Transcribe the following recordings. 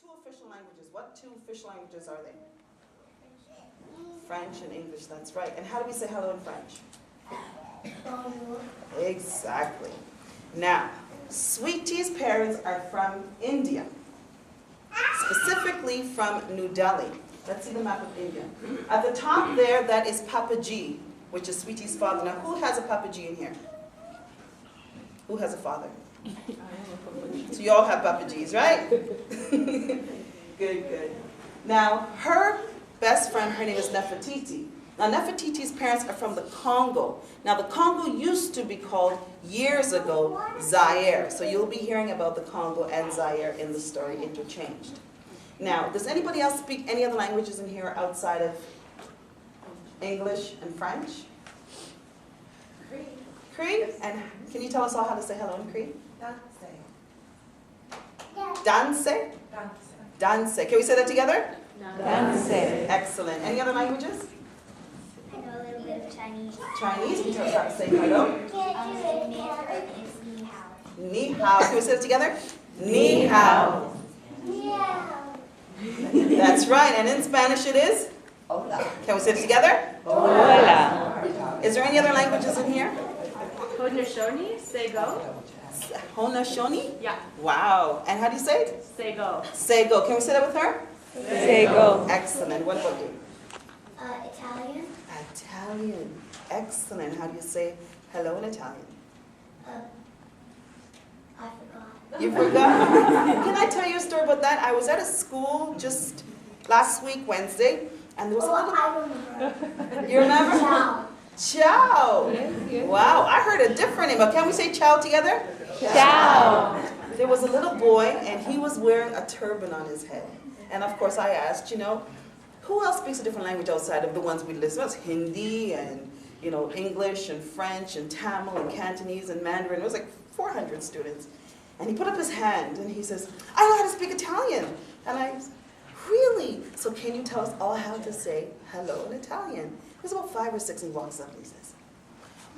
two official languages. What two official languages are they? French and English, that's right. And how do we say hello in French? Bonjour. Exactly. Now, Sweetie's parents are from India, specifically from New Delhi. Let's see the map of India. At the top there, that is Papa G, which is Sweetie's father. Now, who has a Papa G in here? Who has a father? So you all have Papa G's, right? Good, good. Now, her best friend, her name is Nephetiti. Now, Nefertiti's parents are from the Congo. Now, the Congo used to be called, years ago, Zaire. So you'll be hearing about the Congo and Zaire in the story interchanged. Now, does anybody else speak any other languages in here outside of English and French? Cree? And can you tell us all how to say hello in Cree? Danse? Danse. Can we say that together? Danse. Excellent. Any other languages? I know a little bit of Chinese. Chinese? Can you tell us how to say hello? Ni hao. Can we say it together? Ni hao. That's right. And in Spanish it is? Hola. Can we say it together? Hola. Is there any other languages in here? Haudenosaunee, say go. Haudenosaunee? Yeah, Wow. And how do you say it? say go. Say go. Can we say that with her? Say go. Excellent. What about you? Italian. Italian. Excellent. How do you say hello in Italian? I forgot. You forgot? Can I tell you a story about that? I was at a school just last week, Wednesday, and there was a little... I remember. You remember? Ciao. Ciao. Wow, I heard a different name, but can we say ciao together? Ciao. There was a little boy, and he was wearing a turban on his head. And of course I asked, who else speaks a different language outside of the ones we list? Well, it's Hindi and, English and French and Tamil and Cantonese and Mandarin. It was like 400 students. And he put up his hand and he says, I know how to speak Italian. And I said, really? So can you tell us all how to say hello in Italian? There's about 5 or 6 and he walks up and he says,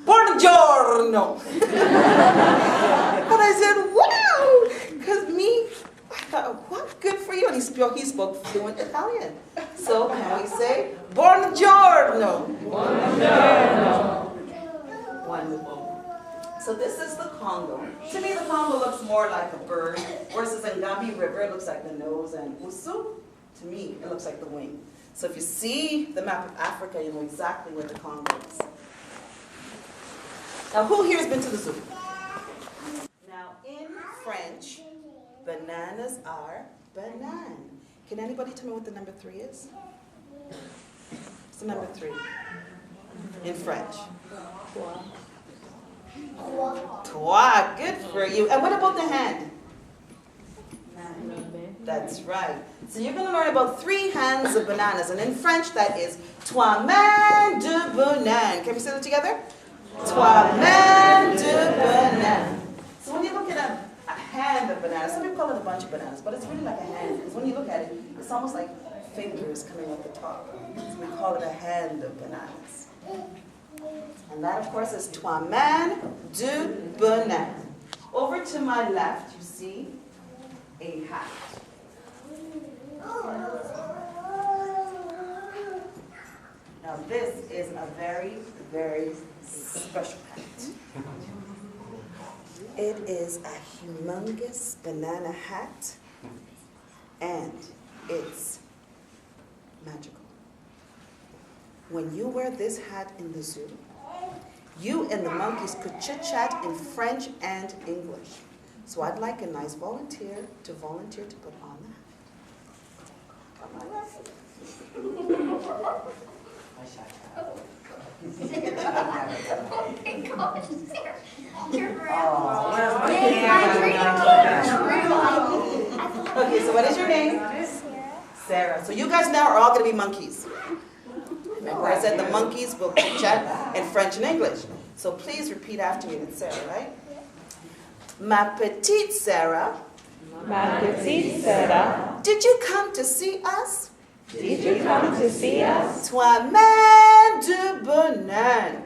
Buongiorno! And I said, wow! Because I thought, what? Good for you. And he spoke fluent Italian. So can we say, Buongiorno? Buongiorno. Wonderful. So this is the Congo. To me, the Congo looks more like a bird, versus Ngambi River, it looks like the nose, and Usu, to me, it looks like the wing. So if you see the map of Africa, you know exactly where the Congo is. Now, who here has been to the zoo? Now, in French, bananas are banane. Can anybody tell me what the number 3 is? What's the number 3 in French? Trois. Good for you. And what about the hand? That's right. So you're going to learn about 3 hands of bananas. And in French, that is trois mains de banane. Can we say that together? Trois mains de banane. So when you look at a hand of bananas, some people call it a bunch of bananas, but it's really like a hand. Because when you look at it, it's almost like fingers coming up the top. So we call it a hand of bananas. And that, of course, is trois mains de banane. Over to my left, you see a hat. Now, this is a very, very special hat. It is a humongous banana hat, and it's magical. When you wear this hat in the zoo, you and the monkeys could chit-chat in French and English. So I'd like a nice volunteer to put on the hat. Okay, so what is your name? Sarah. So you guys now are all going to be monkeys. Remember I said the monkeys will chat in French and English. So please repeat after me. It's Sarah, right? Ma petite Sarah. Ma petite Sarah. Did you come to see us? Did you come to see us? Trois mains de banane.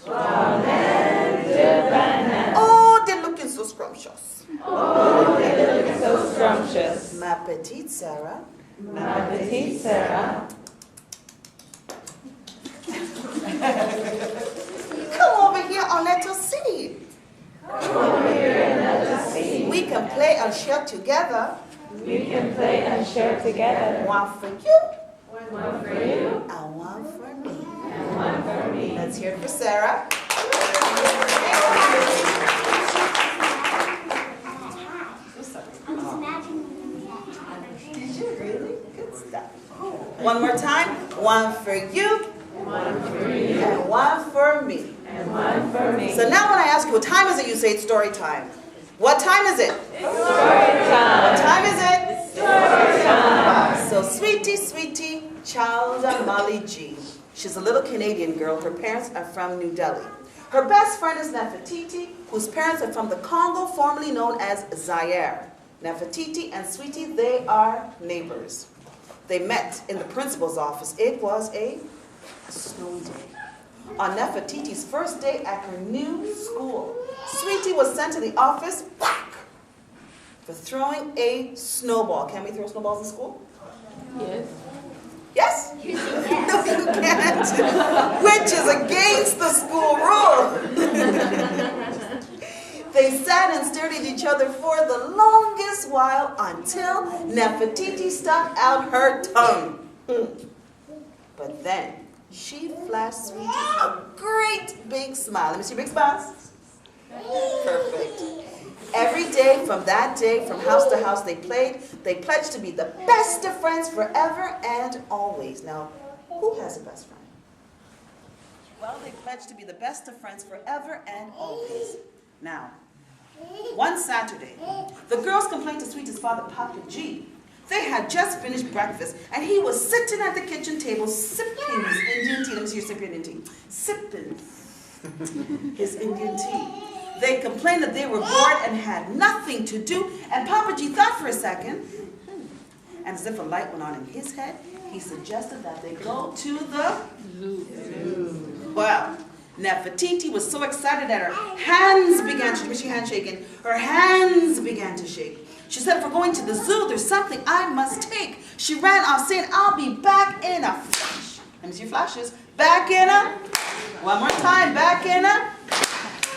Trois mains de banane. Oh, they're looking so scrumptious. Oh, they're looking so scrumptious. Ma Ma petite Sarah. Ma petite Sarah. Come over here and let us see. Come over here and let us see. We can play and share together. We can play and share together. One for you One for you and one for me. and one for me. Let's hear it for Sarah. I'm just imagining that. Did you really? Good stuff. One more time. One for you One for you and one for me. and one for me. So now when I ask you what time is it, you say it's story time. What time is it? Story What time. time is it? Story time. So sweetie, Chalda Molly G. She's a little Canadian girl. Her parents are from New Delhi. Her best friend is Nephetiti, whose parents are from the Congo, formerly known as Zaire. Nephetiti and Sweetie, they are neighbors. They met in the principal's office. It was a snowy day. On Nefertiti's first day at her new school, Sweetie was sent to the office, whack, for throwing a snowball. Can we throw snowballs in school? Yes. Yes? No, you can't. Which is against the school rule. They sat and stared at each other for the longest while until Nefertiti stuck out her tongue. But then she flashed Sweetie a great big smile. Let me see your big smiles. Perfect. Every day from that day, from house to house they played. They pledged to be the best of friends forever and always. Now, who has a best friend? Well, they pledged to be the best of friends forever and always. Now, one Saturday, the girls complained to Sweetie's father, Papa G. They had just finished breakfast, and he was sitting at the kitchen table sipping his Indian tea. Let me see you sip your Indian tea. Sipping his Indian tea. They complained that they were bored and had nothing to do, and Papa G thought for a second, and as if a light went on in his head, he suggested that they go to the zoo. Well, Nephetiti was so excited that her hands began to, she hand shaking, her hands began to shake. She said, if we're going to the zoo, there's something I must take. She ran off saying, I'll be back in a flash. Let me see your flashes. Back in a, one more time, back in a.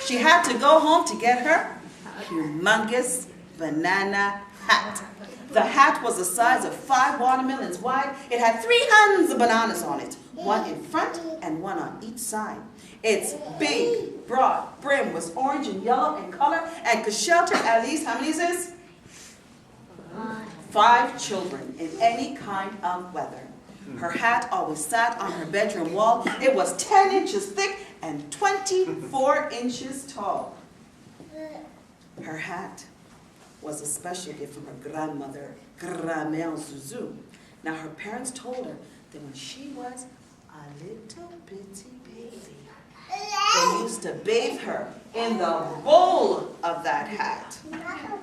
She had to go home to get her humongous banana hat. The hat was the size of 5 watermelons wide. It had 3 tons of bananas on it, one in front and one on each side. Its big, broad brim was orange and yellow in color and could shelter at least, how many is this? 5 children in any kind of weather. Her hat always sat on her bedroom wall. It was 10 inches thick and 24 inches tall. Her hat was a special gift from her grandmother, Grand-mère Zuzu. Now her parents told her that when she was a little bitty baby, they used to bathe her in the bowl of that hat.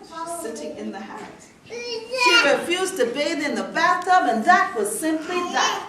She's sitting in the hat. She refused to bathe in the bathtub, and that was simply that.